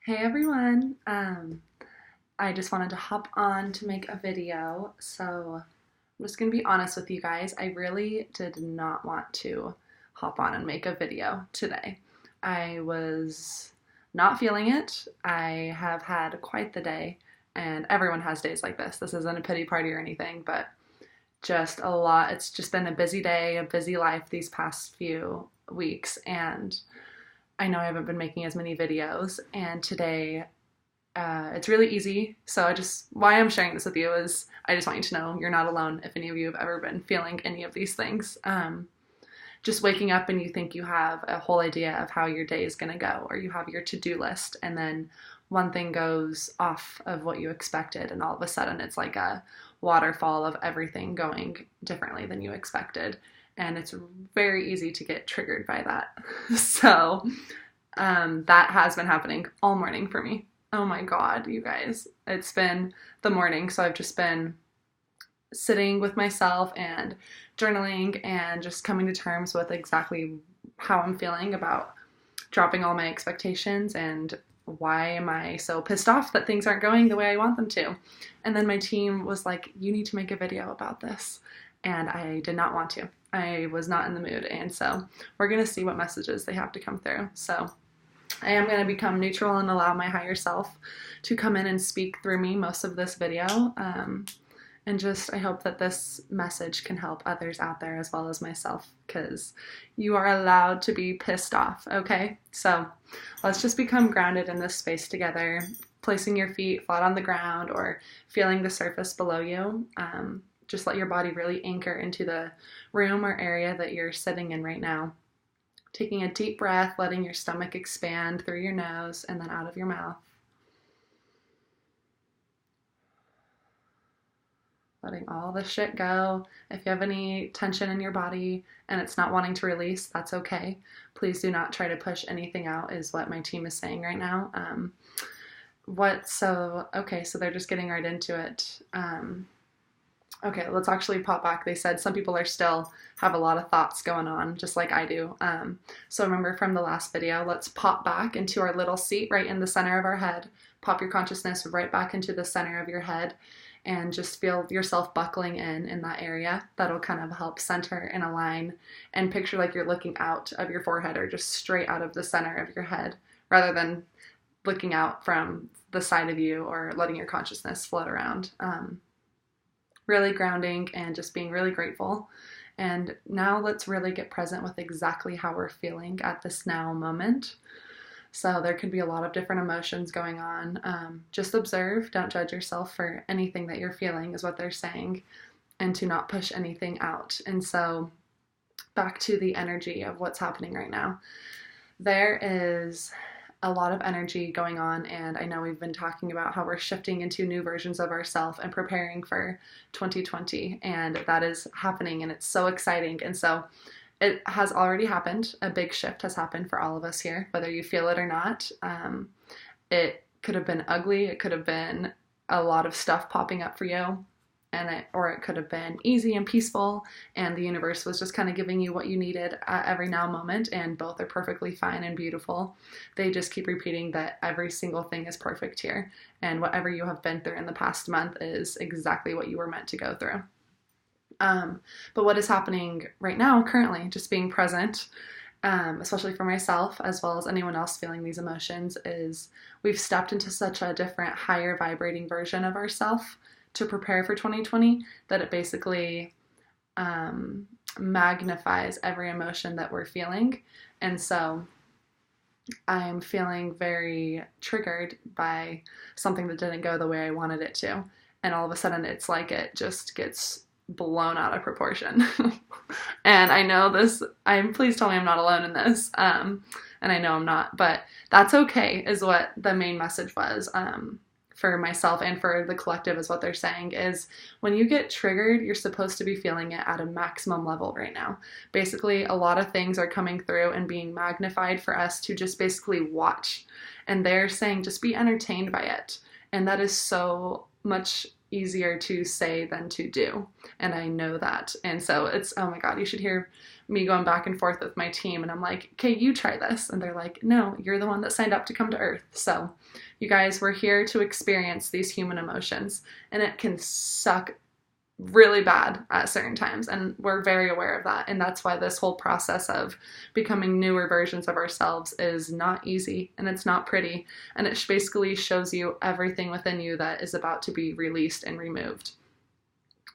Hey everyone, I just wanted to hop on to make a video. So I'm just gonna be honest with you guys. I really did not want to hop on and make a video today. I was not feeling it. I have had quite the day, and everyone has days like this. This isn't a pity party or anything, but just a lot. It's just been a busy day, a busy life these past few weeks, and I know I haven't been making as many videos, and today it's really easy. So why I'm sharing this with you is I just want you to know you're not alone if any of you have ever been feeling any of these things. Just waking up and you think you have a whole idea of how your day is going to go, or you have your to-do list, and then one thing goes off of what you expected, and all of a sudden it's like a waterfall of everything going differently than you expected. And it's very easy to get triggered by that. So that has been happening all morning for me. Oh my God, you guys. It's been the morning, so I've just been sitting with myself and journaling and just coming to terms with exactly how I'm feeling about dropping all my expectations and why am I so pissed off that things aren't going the way I want them to. And then my team was like, you need to make a video about this. And I did not want to. I was not in the mood. And so we're going to see what messages they have to come through. So I am going to become neutral and allow my higher self to come in and speak through me most of this video. And just, I hope that this message can help others out there as well as myself, because you are allowed to be pissed off, okay? So let's just become grounded in this space together, placing your feet flat on the ground or feeling the surface below you. Just let your body really anchor into the room or area that you're sitting in right now. Taking a deep breath, letting your stomach expand through your nose and then out of your mouth. Letting all the shit go. If you have any tension in your body and it's not wanting to release, that's okay. Please do not try to push anything out, is what my team is saying right now. So they're just getting right into it. Okay, let's actually pop back. They said some people still have a lot of thoughts going on, just like I do. So remember from the last video, let's pop back into our little seat right in the center of our head. Pop your consciousness right back into the center of your head and just feel yourself buckling in that area. That'll kind of help center and align, and picture like you're looking out of your forehead or just straight out of the center of your head rather than looking out from the side of you or letting your consciousness float around. Really grounding and just being really grateful. And now let's really get present with exactly how we're feeling at this now moment. So there could be a lot of different emotions going on. Just observe, don't judge yourself for anything that you're feeling is what they're saying, and to not push anything out. And so back to the energy of what's happening right now. There is a lot of energy going on, and I know we've been talking about how we're shifting into new versions of ourselves and preparing for 2020, and that is happening, and it's so exciting. And so it has already happened. A big shift has happened for all of us here, whether you feel it or not. It could have been ugly. It could have been a lot of stuff popping up for you, or it could have been easy and peaceful, and the universe was just kind of giving you what you needed at every now moment, and both are perfectly fine and beautiful. They just keep repeating that every single thing is perfect here, and whatever you have been through in the past month is exactly what you were meant to go through. But what is happening right now, currently, just being present, especially for myself as well as anyone else feeling these emotions, is we've stepped into such a different, higher vibrating version of ourselves to prepare for 2020 that it basically magnifies every emotion that we're feeling. And so I'm feeling very triggered by something that didn't go the way I wanted it to. And all of a sudden it's like it just gets blown out of proportion. And I know this, please tell me I'm not alone in this. And I know I'm not, but that's okay is what the main message was. For myself and for the collective is what they're saying is when you get triggered, you're supposed to be feeling it at a maximum level right now. Basically, a lot of things are coming through and being magnified for us to just basically watch. And they're saying just be entertained by it. And that is so much easier to say than to do. And I know that. And so it's, oh my God, you should hear me going back and forth with my team. And I'm like, okay, you try this. And they're like, no, you're the one that signed up to come to Earth. So you guys, we're here to experience these human emotions, and it can suck really bad at certain times, and we're very aware of that. And that's why this whole process of becoming newer versions of ourselves is not easy, and it's not pretty, and it basically shows you everything within you that is about to be released and removed.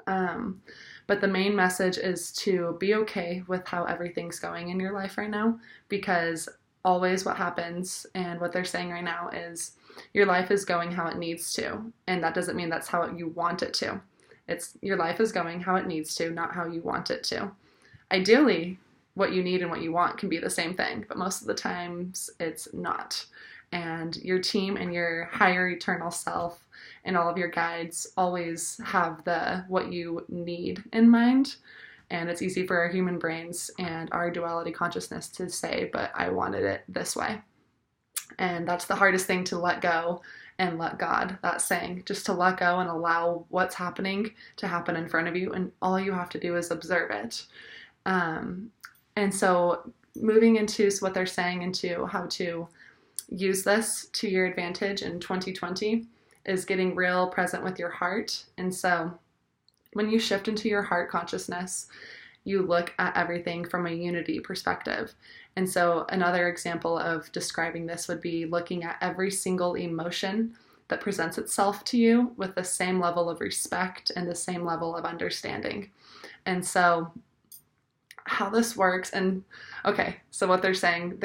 But the main message is to be okay with how everything's going in your life right now, because always what happens, and what they're saying right now, is your life is going how it needs to, and that doesn't mean that's how you want it to. It's your life is going how it needs to, not how you want it to. Ideally, what you need and what you want can be the same thing, but most of the times it's not. And your team and your higher eternal self and all of your guides always have what you need in mind. And it's easy for our human brains and our duality consciousness to say, but I wanted it this way. And that's the hardest thing to let go and let God, that saying, just to let go and allow what's happening to happen in front of you. And all you have to do is observe it. And so moving into what they're saying, into how to use this to your advantage in 2020, is getting real present with your heart. And so when you shift into your heart consciousness, you look at everything from a unity perspective. And so another example of describing this would be looking at every single emotion that presents itself to you with the same level of respect and the same level of understanding. And so how this works, and okay, so what they're saying,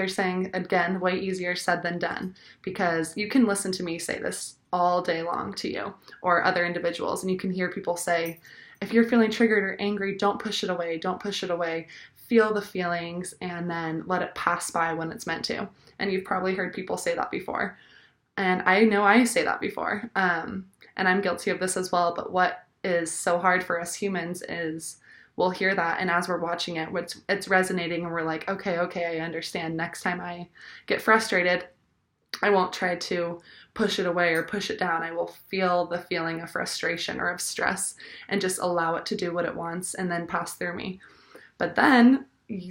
again, way easier said than done, because you can listen to me say this all day long to you or other individuals, and you can hear people say, if you're feeling triggered or angry, don't push it away. Don't push it away. Feel the feelings and then let it pass by when it's meant to. And you've probably heard people say that before. And I know I say that before. And I'm guilty of this as well. But what is so hard for us humans is we'll hear that, and as we're watching it, it's resonating, and we're like, okay, I understand. Next time I get frustrated, I won't try to push it away or push it down. I will feel the feeling of frustration or of stress and just allow it to do what it wants and then pass through me. But then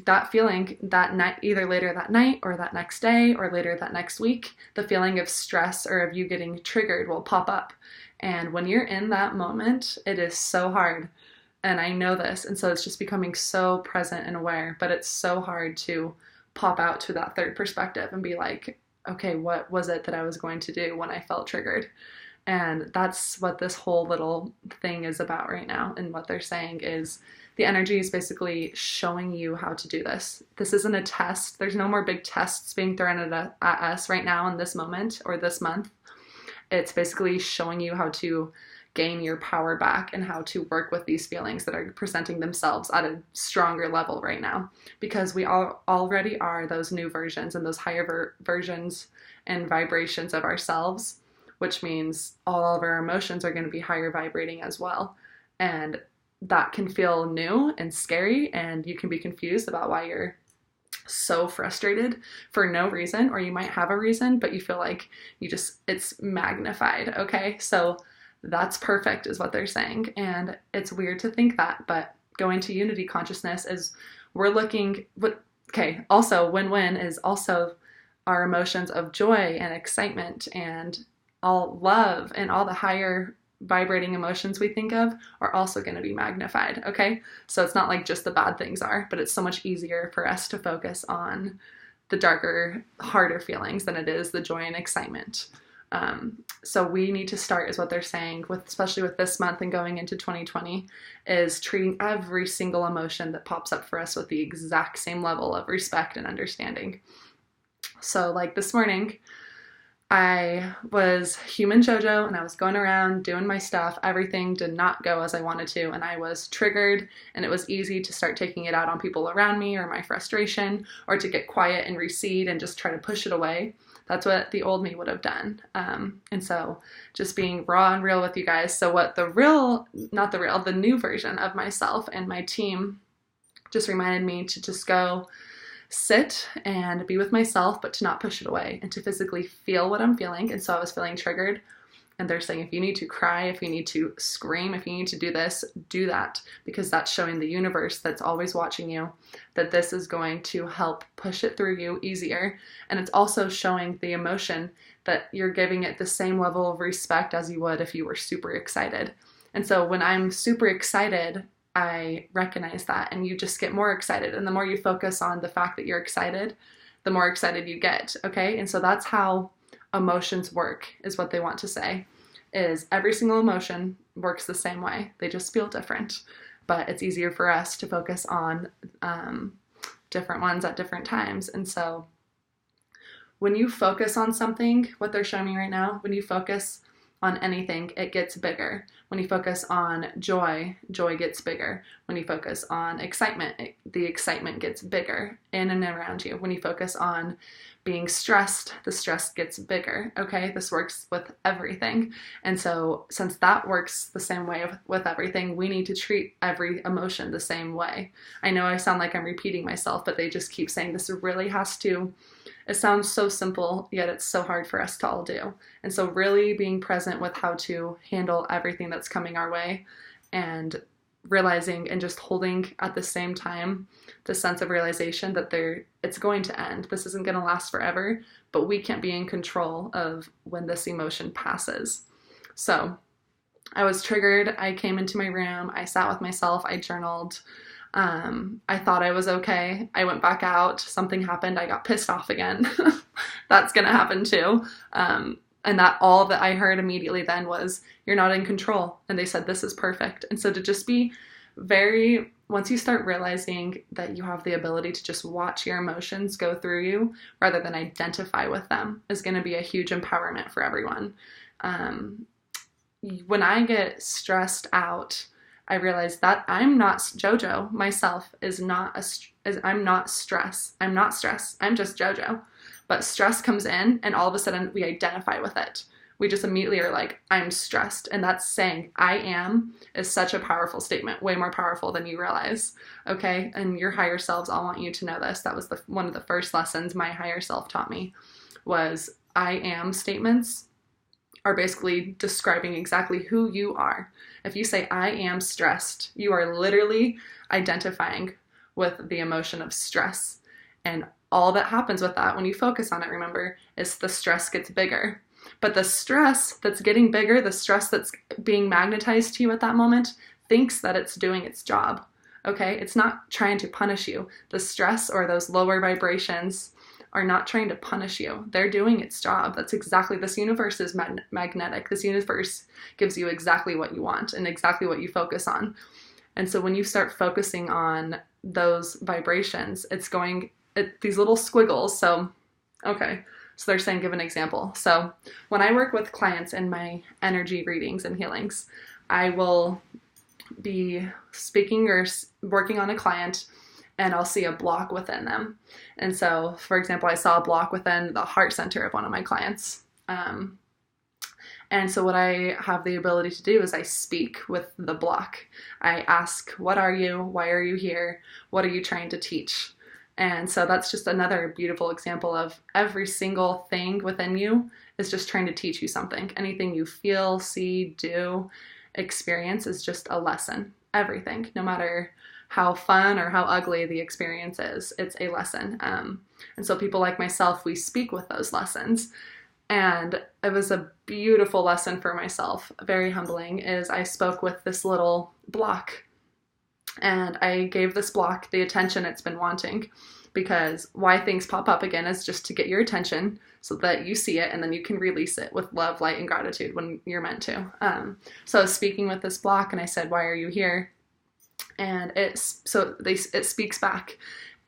that feeling that night, either later that night or that next day or later that next week, the feeling of stress or of you getting triggered will pop up. And when you're in that moment, it is so hard. And I know this. And so it's just becoming so present and aware, but it's so hard to pop out to that third perspective and be like, okay, what was it that I was going to do when I felt triggered? And that's what this whole little thing is about right now. And what they're saying is the energy is basically showing you how to do this. This isn't a test. There's no more big tests being thrown at us right now in this moment or this month. It's basically showing you how to gain your power back and how to work with these feelings that are presenting themselves at a stronger level right now, because we all already are those new versions and those higher versions and vibrations of ourselves, which means all of our emotions are going to be higher vibrating as well. And that can feel new and scary, and you can be confused about why you're so frustrated for no reason, or you might have a reason, but you feel like it's magnified. Okay, so that's perfect is what they're saying. And it's weird to think that, but going to unity consciousness is we're looking, also win-win is also our emotions of joy and excitement and all love and all the higher vibrating emotions we think of are also going to be magnified. Okay. So it's not like just the bad things are, but it's so much easier for us to focus on the darker, harder feelings than it is the joy and excitement. So we need to start, is what they're saying, especially with this month and going into 2020, is treating every single emotion that pops up for us with the exact same level of respect and understanding. So like this morning, I was human JoJo and I was going around doing my stuff. Everything did not go as I wanted to, and I was triggered, and it was easy to start taking it out on people around me or my frustration, or to get quiet and recede and just try to push it away. That's what the old me would have done. And so just being raw and real with you guys. So what the new version of myself and my team just reminded me to just go sit and be with myself, but to not push it away and to physically feel what I'm feeling. And so I was feeling triggered, And they're saying, if you need to cry, if you need to scream, if you need to do this, do that, because that's showing the universe that's always watching you that this is going to help push it through you easier. And it's also showing the emotion that you're giving it the same level of respect as you would if you were super excited. And so when I'm super excited, I recognize that, and you just get more excited. And the more you focus on the fact that you're excited, the more excited you get, okay? And so that's how emotions work, is what they want to say, is every single emotion works the same way. They just feel different, but it's easier for us to focus on different ones at different times. And so when you focus on something, what they're showing me right now, when you focus on anything, it gets bigger. When you focus on joy, joy gets bigger. When you focus on excitement, the excitement gets bigger in and around you. When you focus on being stressed, the stress gets bigger, okay? This works with everything. And so since that works the same way with everything, we need to treat every emotion the same way. I know I sound like I'm repeating myself, but they just keep saying this really has to. It sounds so simple, yet it's so hard for us to all do. And so really being present with how to handle everything that's coming our way, and realizing and just holding at the same time the sense of realization that it's going to end. This isn't going to last forever, but we can't be in control of when this emotion passes. So I was triggered. I came into my room. I sat with myself. I journaled. I thought I was okay. I went back out. Something happened. I got pissed off again. That's going to happen too. And that all that I heard immediately then was, you're not in control. And they said, this is perfect. And so to just be once you start realizing that you have the ability to just watch your emotions go through you rather than identify with them, is going to be a huge empowerment for everyone. When I get stressed out, I realize that I'm not JoJo myself I'm not stress. I'm not stress. I'm just JoJo. But stress comes in and all of a sudden we identify with it. We just immediately are like, I'm stressed. And that's saying I am is such a powerful statement, way more powerful than you realize. Okay. And your higher selves, I want you to know this. That was one of the first lessons my higher self taught me, was I am statements are basically describing exactly who you are. If you say, I am stressed, you are literally identifying with the emotion of stress. And all that happens with that, when you focus on it, remember, is the stress gets bigger. But the stress that's getting bigger, the stress that's being magnetized to you at that moment, thinks that it's doing its job. Okay? It's not trying to punish you. The stress or those lower vibrations are not trying to punish you. They're doing its job. That's exactly, this universe is magnetic. This universe gives you exactly what you want and exactly what you focus on. And so when you start focusing on those vibrations, these little squiggles. So, okay. So they're saying, give an example. So when I work with clients in my energy readings and healings, I will be speaking or working on a client, and I'll see a block within them. And so, for example, I saw a block within the heart center of one of my clients. And so what I have the ability to do is I speak with the block. I ask, what are you? Why are you here? What are you trying to teach? And so that's just another beautiful example of every single thing within you is just trying to teach you something. Anything you feel, see, do, experience is just a lesson. Everything, no matter how fun or how ugly the experience is, it's a lesson. And so people like myself, we speak with those lessons. And it was a beautiful lesson for myself, very humbling, is I spoke with this little block. And I gave this block the attention it's been wanting, because why things pop up again is just to get your attention so that you see it and then you can release it with love, light, and gratitude when you're meant to. So I was speaking with this block and I said, why are you here? And it speaks back.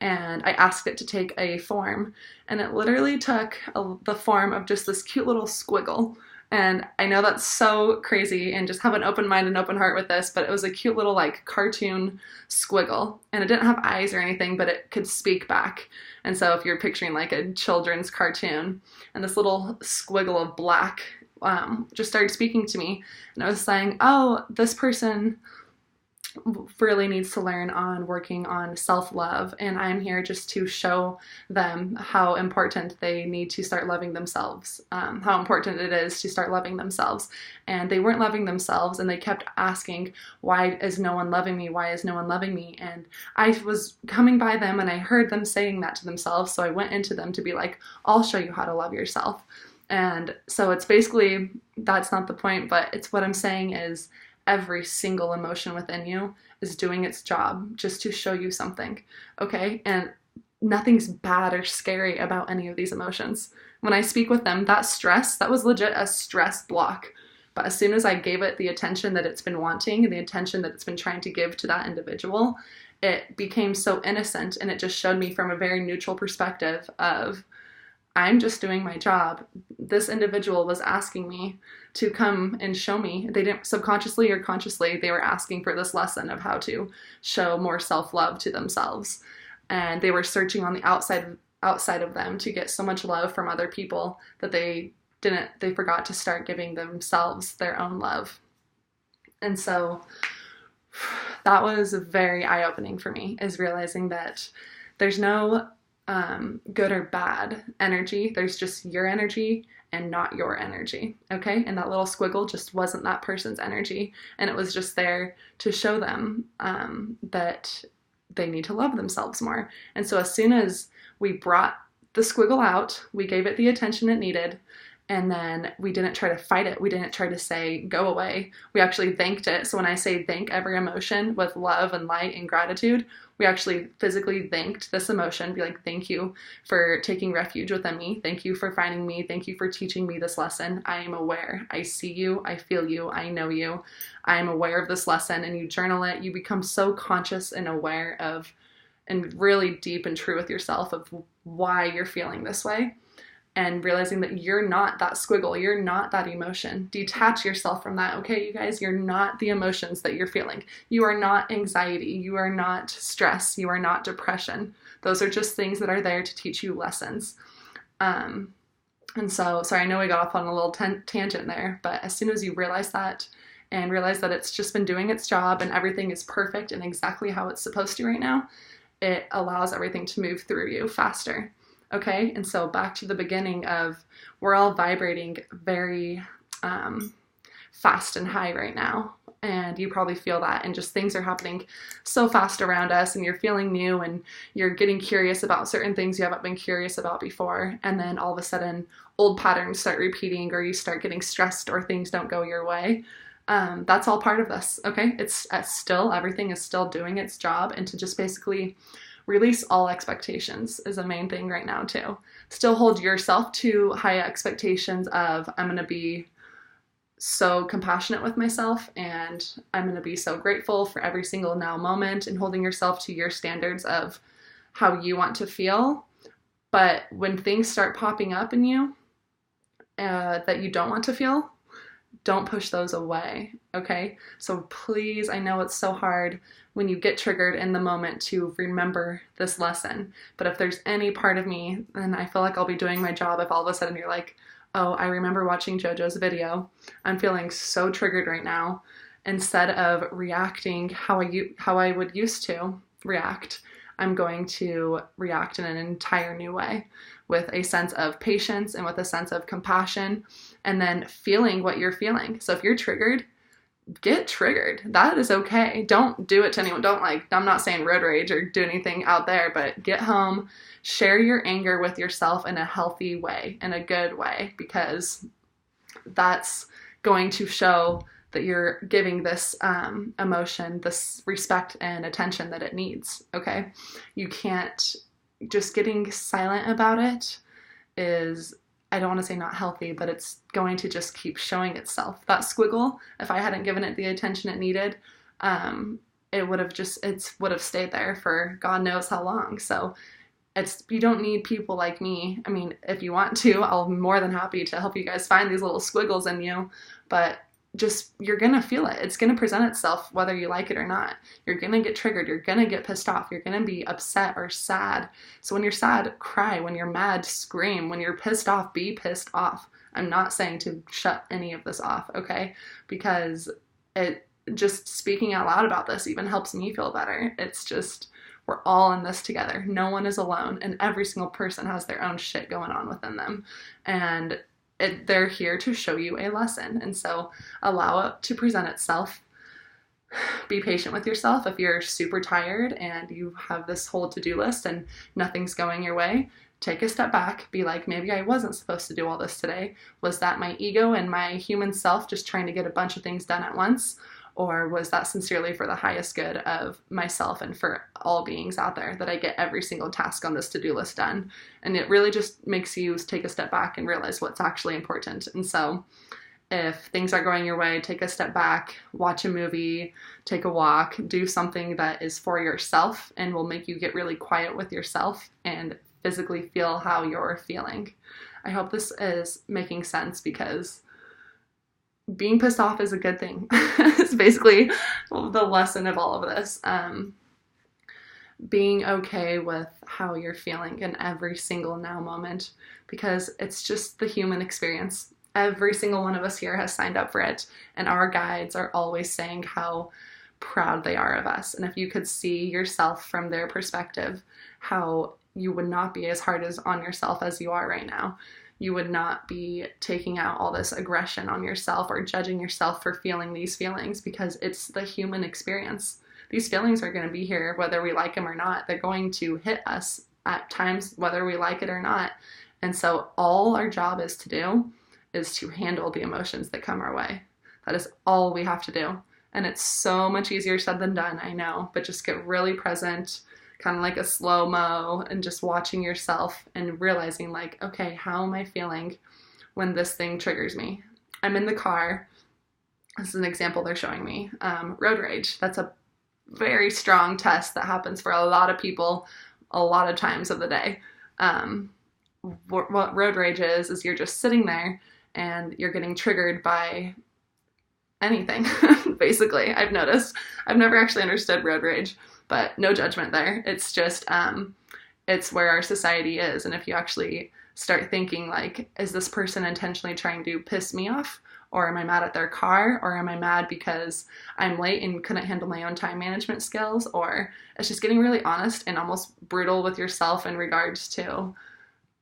And I asked it to take a form, and it literally took the form of just this cute little squiggle. And I know that's so crazy, and just have an open mind and open heart with this, but it was a cute little like cartoon squiggle, and it didn't have eyes or anything, but it could speak back. And so if you're picturing like a children's cartoon, and this little squiggle of black just started speaking to me, and I was saying, oh, this person really needs to learn on working on self-love, and I'm here just to show them how important they need to start loving themselves, how important it is to start loving themselves. And they weren't loving themselves, and they kept asking, why is no one loving me? Why is no one loving me? And I was coming by them and I heard them saying that to themselves, so I went into them to be like, I'll show you how to love yourself. And so it's basically, that's not the point, but it's what I'm saying is every single emotion within you is doing its job just to show you something, okay? And nothing's bad or scary about any of these emotions. When I speak with them, that stress, that was legit a stress block. But as soon as I gave it the attention that it's been wanting, the attention that it's been trying to give to that individual, it became so innocent, and it just showed me from a very neutral perspective of, I'm just doing my job. This individual was asking me to come and show me. They didn't, subconsciously or consciously, they were asking for this lesson of how to show more self-love to themselves. And they were searching on the outside of them to get so much love from other people that they forgot to start giving themselves their own love. And so that was very eye-opening for me, is realizing that there's no good or bad energy. There's just your energy and not your energy, okay? And that little squiggle just wasn't that person's energy, and it was just there to show them that they need to love themselves more. And so as soon as we brought the squiggle out, we gave it the attention it needed, and then we didn't try to fight it. We didn't try to say, go away. We actually thanked it. So when I say thank every emotion with love and light and gratitude, we actually physically thanked this emotion, be like, thank you for taking refuge within me. Thank you for finding me. Thank you for teaching me this lesson. I am aware. I see you. I feel you. I know you. I am aware of this lesson. And you journal it. You become so conscious and aware of, and really deep and true with yourself of why you're feeling this way. And realizing that you're not that squiggle, you're not that emotion. Detach yourself from that, okay, you guys? You're not the emotions that you're feeling. You are not anxiety. You are not stress. You are not depression. Those are just things that are there to teach you lessons. And so, sorry, I know we got off on a little tangent there, but as soon as you realize that, and realize that it's just been doing its job and everything is perfect and exactly how it's supposed to right now, it allows everything to move through you faster. Okay, and so back to the beginning of, we're all vibrating very fast and high right now, and you probably feel that, and just things are happening so fast around us, and you're feeling new, and you're getting curious about certain things you haven't been curious about before, and then all of a sudden old patterns start repeating, or you start getting stressed, or things don't go your way. That's all part of this, okay? It's still, everything is still doing its job, and to just basically release all expectations is a main thing right now too. Still hold yourself to high expectations of, I'm going to be so compassionate with myself, and I'm going to be so grateful for every single now moment, and holding yourself to your standards of how you want to feel. But when things start popping up in you that you don't want to feel, don't push those away, okay? So please, I know it's so hard when you get triggered in the moment to remember this lesson, but if there's any part of me, then I feel like I'll be doing my job if all of a sudden you're like, oh, I remember watching JoJo's video. I'm feeling so triggered right now. Instead of reacting how I would used to react, I'm going to react in an entire new way, with a sense of patience and with a sense of compassion, and then feeling what you're feeling. So if you're triggered, get triggered. That is okay. Don't do it to anyone. I'm not saying road rage or do anything out there, but get home, share your anger with yourself in a healthy way, in a good way, because that's going to show that you're giving this emotion this respect and attention that it needs, okay? You can't, just getting silent about it is, I don't want to say not healthy, but it's going to just keep showing itself. That squiggle, if I hadn't given it the attention it needed, it would have stayed there for God knows how long. So you don't need people like me. I mean, if you want to, I'll be more than happy to help you guys find these little squiggles in you, but just, you're gonna feel it. It's gonna present itself whether you like it or not. You're gonna get triggered. You're gonna get pissed off. You're gonna be upset or sad. So when you're sad, cry. When you're mad, scream. When you're pissed off, be pissed off. I'm not saying to shut any of this off, okay? Because just speaking out loud about this even helps me feel better. It's just, we're all in this together. No one is alone, and every single person has their own shit going on within them. And they're here to show you a lesson. And so allow it to present itself. Be patient with yourself. If you're super tired and you have this whole to-do list and nothing's going your way, take a step back. Be like, maybe I wasn't supposed to do all this today. Was that my ego and my human self just trying to get a bunch of things done at once? Or was that sincerely for the highest good of myself and for all beings out there, that I get every single task on this to-do list done? And it really just makes you take a step back and realize what's actually important. And so if things are going your way, take a step back, watch a movie, take a walk, do something that is for yourself and will make you get really quiet with yourself and physically feel how you're feeling. I hope this is making sense, because being pissed off is a good thing. It's basically the lesson of all of this. Being okay with how you're feeling in every single now moment, because it's just the human experience. Every single one of us here has signed up for it, and our guides are always saying how proud they are of us. And if you could see yourself from their perspective, how you would not be as hard on yourself as you are right now. You would not be taking out all this aggression on yourself or judging yourself for feeling these feelings, because it's the human experience. These feelings are going to be here whether we like them or not. They're going to hit us at times whether we like it or not. And so all our job is to handle the emotions that come our way. That is all we have to do. And it's so much easier said than done, I know, but just get really present, kind of like a slow-mo, and just watching yourself and realizing like, okay, how am I feeling when this thing triggers me? I'm in the car. This is an example they're showing me. Road rage. That's a very strong test that happens for a lot of people a lot of times of the day. What road rage is you're just sitting there and you're getting triggered by anything, basically. I've noticed. I've never actually understood road rage, but no judgment there. It's just, it's where our society is. And if you actually start thinking like, is this person intentionally trying to piss me off? Or am I mad at their car? Or am I mad because I'm late and couldn't handle my own time management skills? Or it's just getting really honest and almost brutal with yourself in regards to,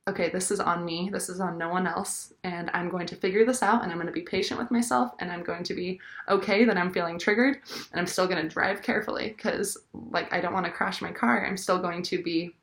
okay, this is on me, this is on no one else, and I'm going to figure this out, and I'm going to be patient with myself, and I'm going to be okay that I'm feeling triggered, and I'm still going to drive carefully, because like I don't want to crash my car. I'm still going to be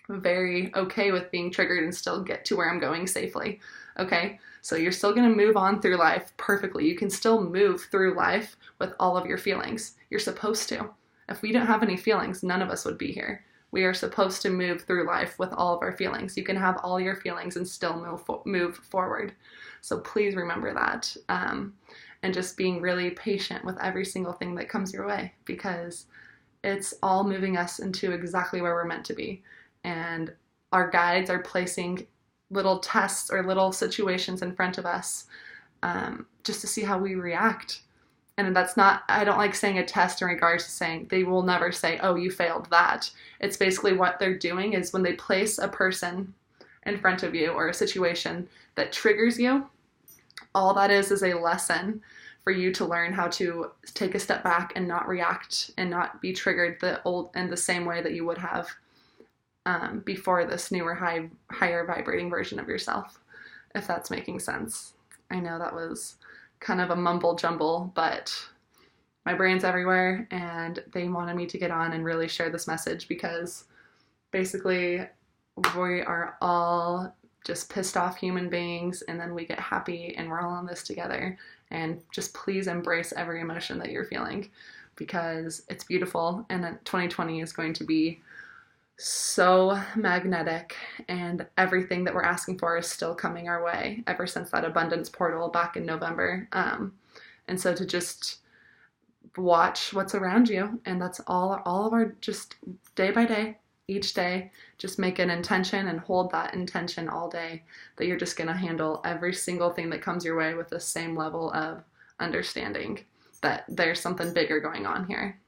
very okay with being triggered and still get to where I'm going safely. Okay, so you're still going to move on through life perfectly. You can still move through life with all of your feelings. You're supposed to. If we didn't have any feelings, none of us would be here. We are supposed to move through life with all of our feelings. You can have all your feelings and still move forward. So please remember that. And just being really patient with every single thing that comes your way, because it's all moving us into exactly where we're meant to be. And our guides are placing little tests or little situations in front of us just to see how we react. And that's not, I don't like saying a test in regards to saying, they will never say, oh, you failed that. It's basically what they're doing is when they place a person in front of you or a situation that triggers you, all that is a lesson for you to learn how to take a step back and not react and not be triggered the same way that you would have before this newer, higher vibrating version of yourself, if that's making sense. I know that was kind of a mumble jumble, but my brain's everywhere, and they wanted me to get on and really share this message, because basically we are all just pissed off human beings, and then we get happy and we're all in this together. And just please embrace every emotion that you're feeling, because it's beautiful, and 2020 is going to be so magnetic, and everything that we're asking for is still coming our way ever since that abundance portal back in November. And so to just watch what's around you, and that's all of our, just day by day, each day, just make an intention and hold that intention all day, that you're just going to handle every single thing that comes your way with the same level of understanding that there's something bigger going on here.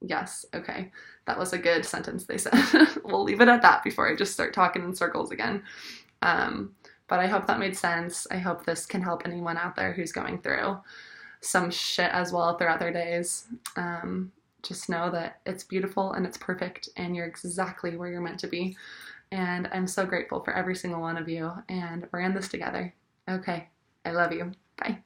Yes, okay. That was a good sentence, they said. We'll leave it at that before I just start talking in circles again. But I hope that made sense. I hope this can help anyone out there who's going through some shit as well throughout their days. Just know that it's beautiful and it's perfect and you're exactly where you're meant to be. And I'm so grateful for every single one of you, and we're in this together. Okay, I love you. Bye.